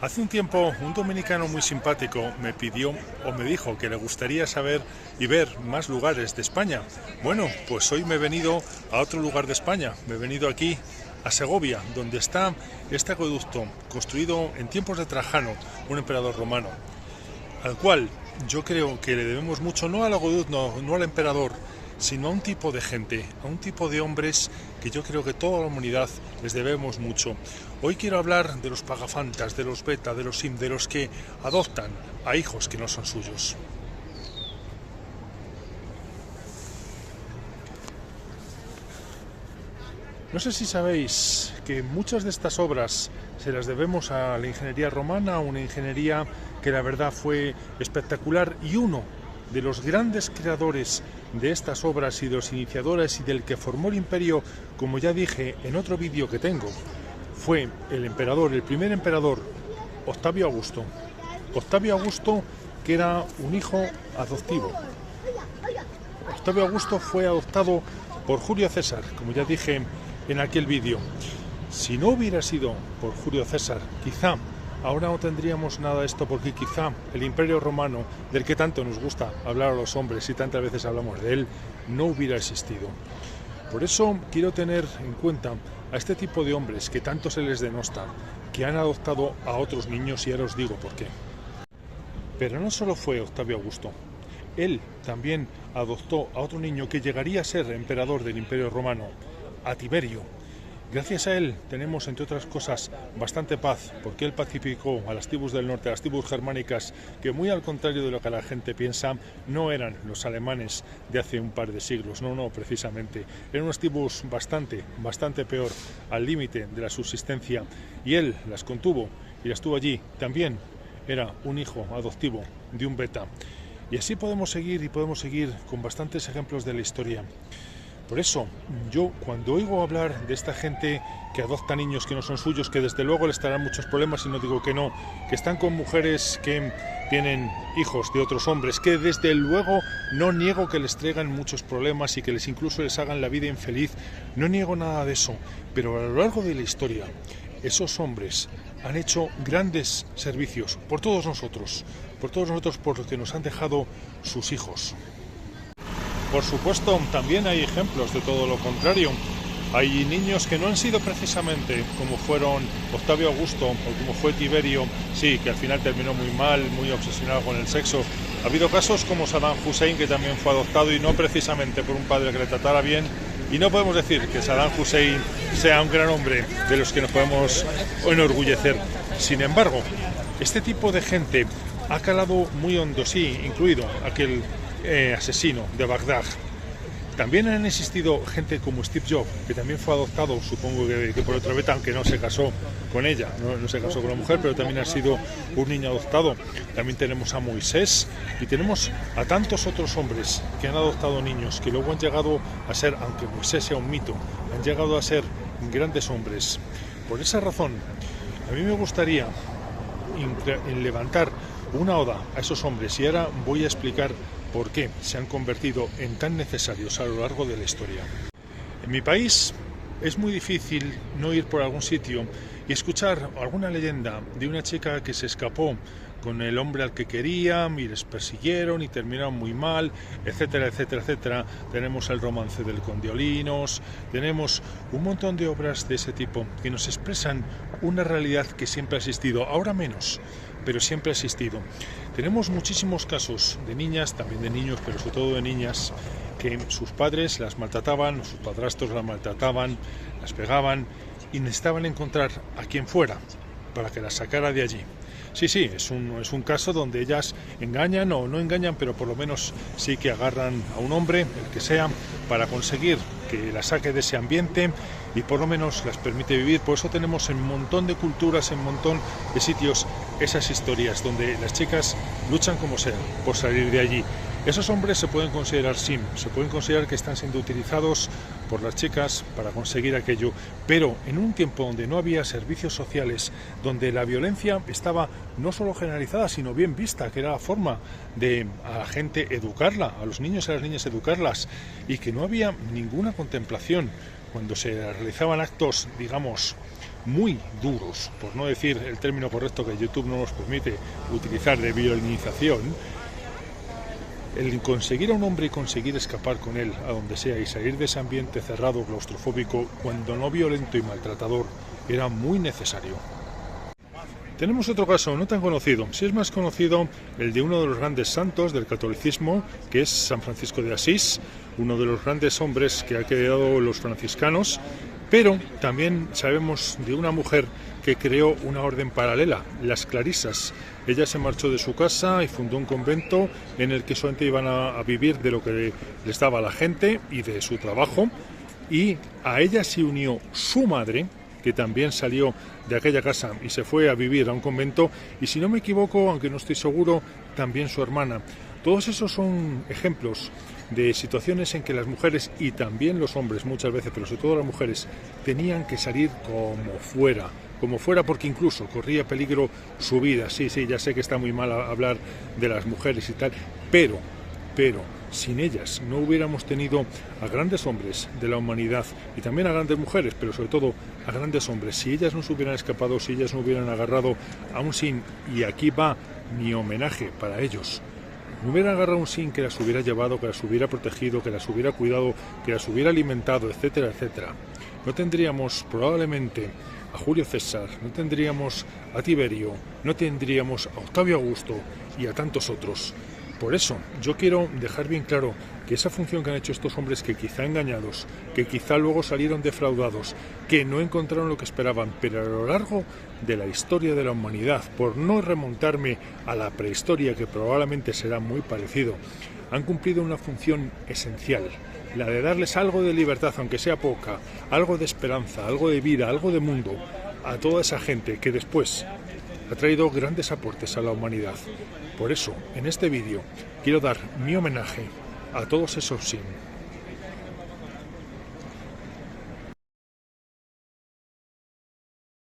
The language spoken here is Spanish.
Hace un tiempo un dominicano muy simpático me pidió o me dijo que le gustaría saber y ver más lugares de España. Bueno, pues hoy me he venido a otro lugar de España, me he venido aquí a Segovia, donde está este acueducto construido en tiempos de Trajano, un emperador romano, al cual yo creo que le debemos mucho, no al acueducto, no al emperador, sino a un tipo de gente, a un tipo de hombres que yo creo que toda la humanidad les debemos mucho. Hoy quiero hablar de los pagafantas, de los beta, de los sim, de los que adoptan a hijos que no son suyos. No sé si sabéis que muchas de estas obras se las debemos a la ingeniería romana, una ingeniería que la verdad fue espectacular, y uno de los grandes creadores de estas obras y de los iniciadores y del que formó el imperio, como ya dije en otro vídeo que tengo, fue el emperador, el primer emperador, Octavio Augusto. Octavio Augusto, que era un hijo adoptivo. Octavio Augusto fue adoptado por Julio César, como ya dije en aquel vídeo. Si no hubiera sido por Julio César, quizá ahora no tendríamos nada de esto, porque quizá el Imperio Romano, del que tanto nos gusta hablar a los hombres y tantas veces hablamos de él, no hubiera existido. Por eso quiero tener en cuenta a este tipo de hombres que tanto se les denosta, que han adoptado a otros niños, y ahora os digo por qué. Pero no solo fue Octavio Augusto, él también adoptó a otro niño que llegaría a ser emperador del Imperio Romano, a Tiberio. Gracias a él tenemos, entre otras cosas, bastante paz, porque él pacificó a las tribus del norte, a las tribus germánicas, que muy al contrario de lo que la gente piensa, no eran los alemanes de hace un par de siglos, no, precisamente. Eran unas tribus bastante peor, al límite de la subsistencia, y él las contuvo y las tuvo allí. También era un hijo adoptivo de un beta. Y así podemos seguir con bastantes ejemplos de la historia. Por eso, yo cuando oigo hablar de esta gente que adopta niños que no son suyos, que desde luego les traerán muchos problemas, y no digo que no, que están con mujeres que tienen hijos de otros hombres, que desde luego no niego que les traigan muchos problemas y que incluso les hagan la vida infeliz, no niego nada de eso, pero a lo largo de la historia, esos hombres han hecho grandes servicios por todos nosotros, por lo que nos han dejado sus hijos. Por supuesto, también hay ejemplos de todo lo contrario. Hay niños que no han sido precisamente como fueron Octavio Augusto o como fue Tiberio, sí, que al final terminó muy mal, muy obsesionado con el sexo. Ha habido casos como Saddam Hussein, que también fue adoptado y no precisamente por un padre que le tratara bien. Y no podemos decir que Saddam Hussein sea un gran hombre de los que nos podemos enorgullecer. Sin embargo, este tipo de gente ha calado muy hondo, sí, incluido aquel asesino de Bagdad. También han existido gente como Steve Jobs, que también fue adoptado, supongo que por otra beta, aunque no se casó con ella, no se casó con la mujer, pero también ha sido un niño adoptado. También tenemos a Moisés y tenemos a tantos otros hombres que han adoptado niños, que luego han llegado a ser, aunque Moisés sea un mito, han llegado a ser grandes hombres. Por esa razón, a mí me gustaría levantar una oda a esos hombres, y ahora voy a explicar por qué se han convertido en tan necesarios a lo largo de la historia. En mi país es muy difícil no ir por algún sitio y escuchar alguna leyenda de una chica que se escapó con el hombre al que querían y les persiguieron y terminaron muy mal, etcétera, etcétera, etcétera. Tenemos el romance del Conde Olinos, tenemos un montón de obras de ese tipo que nos expresan una realidad que siempre ha existido, ahora menos, pero siempre ha existido. Tenemos muchísimos casos de niñas, también de niños, pero sobre todo de niñas, que sus padres las maltrataban, sus padrastros las maltrataban, las pegaban y necesitaban encontrar a quien fuera para que las sacara de allí. Sí, es un caso donde ellas engañan o no engañan, pero por lo menos sí que agarran a un hombre, el que sea, para conseguir que la saque de ese ambiente y por lo menos las permite vivir. Por eso tenemos en un montón de culturas, en un montón de sitios, esas historias donde las chicas luchan como sea por salir de allí. Esos hombres se pueden considerar sim, se pueden considerar que están siendo utilizados por las chicas para conseguir aquello, pero en un tiempo donde no había servicios sociales, donde la violencia estaba no solo generalizada, sino bien vista, que era la forma de a la gente educarla, a los niños y a las niñas educarlas, y que no había ninguna contemplación cuando se realizaban actos, digamos, muy duros, por no decir el término correcto que YouTube no nos permite utilizar, de violinización, el conseguir a un hombre y conseguir escapar con él a donde sea y salir de ese ambiente cerrado, claustrofóbico, cuando no violento y maltratador, era muy necesario. Tenemos otro caso no tan conocido, sí es más conocido el de uno de los grandes santos del catolicismo, que es San Francisco de Asís, uno de los grandes hombres que ha creado los franciscanos, pero también sabemos de una mujer que creó una orden paralela, las clarisas. Ella se marchó de su casa y fundó un convento en el que solamente iban a vivir de lo que les daba la gente y de su trabajo, y a ella se unió su madre, que también salió de aquella casa y se fue a vivir a un convento, y si no me equivoco, aunque no estoy seguro, también su hermana. Todos esos son ejemplos de situaciones en que las mujeres y también los hombres muchas veces, pero sobre todo las mujeres, tenían que salir como fuera, porque incluso corría peligro su vida. Sí, ya sé que está muy mal hablar de las mujeres y tal, pero sin ellas no hubiéramos tenido a grandes hombres de la humanidad y también a grandes mujeres, pero sobre todo a grandes hombres. Si ellas no se hubieran escapado, si ellas no hubieran agarrado a un sin, y aquí va mi homenaje para ellos, no hubieran agarrado un sin que las hubiera llevado, que las hubiera protegido, que las hubiera cuidado, que las hubiera alimentado, etcétera, etcétera, no tendríamos probablemente a Julio César, no tendríamos a Tiberio, no tendríamos a Octavio Augusto y a tantos otros. Por eso, yo quiero dejar bien claro que esa función que han hecho estos hombres, que quizá engañados, que quizá luego salieron defraudados, que no encontraron lo que esperaban, pero a lo largo de la historia de la humanidad, por no remontarme a la prehistoria, que probablemente será muy parecido, han cumplido una función esencial, la de darles algo de libertad, aunque sea poca, algo de esperanza, algo de vida, algo de mundo, a toda esa gente que después ha traído grandes aportes a la humanidad. Por eso, en este vídeo, quiero dar mi homenaje a todos esos sin.